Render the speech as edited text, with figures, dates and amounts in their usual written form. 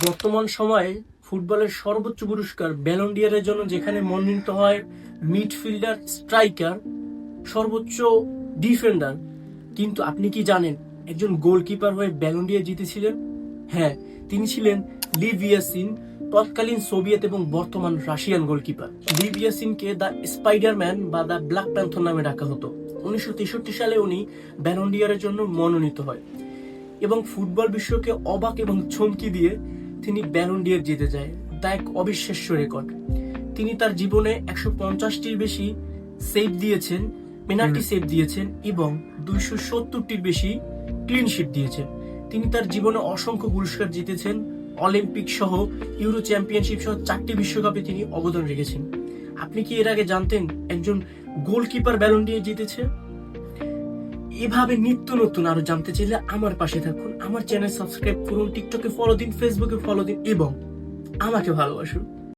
বর্তমান সময়ে ফুটবলের সর্বোচ্চ পুরস্কার ব্যালন ডি'অরের জন্য যেখানে মনোনীত হয় মিডফিল্ডার, স্ট্রাইকার, সর্বোচ্চ ডিফেন্ডার, কিন্তু আপনি কি জানেন একজন গোলকিপার হয়ে ব্যালন ডি'অর জিতেছিলেন? হ্যাঁ, তিনি ছিলেন লিভ ইয়াসিন, তৎকালীন সোভিয়েত এবং বর্তমান রাশিয়ান গোলকিপার। লিভ ইয়াসিনকে দ্য স্পাইডারম্যান বা দ্য ব্ল্যাক প্যান্থর নামে ডাকা হতো। 1963 সালে উনি ব্যালন ডি'অরের জন্য মনোনীত হয় এবং ফুটবল বিশ্বকে অবাক এবং চমকি দিয়ে তিনি ব্যালন ডি'অর জিতে যায়। তা এক অবিশ্বাস্য রেকর্ড। তিনি তার জীবনে 150টির বেশি সেভ দিয়েছেন, পেনাল্টি সেভ দিয়েছেন এবং 270টির বেশি ক্লিন শিট দিয়েছেন। তিনি তার জীবনে অসংখ্য পুরস্কার জিতেছেন, অলিম্পিক সহ, ইউরো চ্যাম্পিয়নশিপ সহ 4টি বিশ্বকাপে তিনি অবদান রেখেছেন। আপনি কি এর আগে জানতেন একজন গোলকিপার ব্যালন ডি'অর জিতেছে? এভাবে নিত্য নতুন আরো জানতে চাইলে আমার পাশে থাকুন, আমার চ্যানেল সাবস্ক্রাইব করুন, টিকটকে ফলো দিন, ফেসবুকে ফলো দিন এবং আমাকে ভালোবাসুন।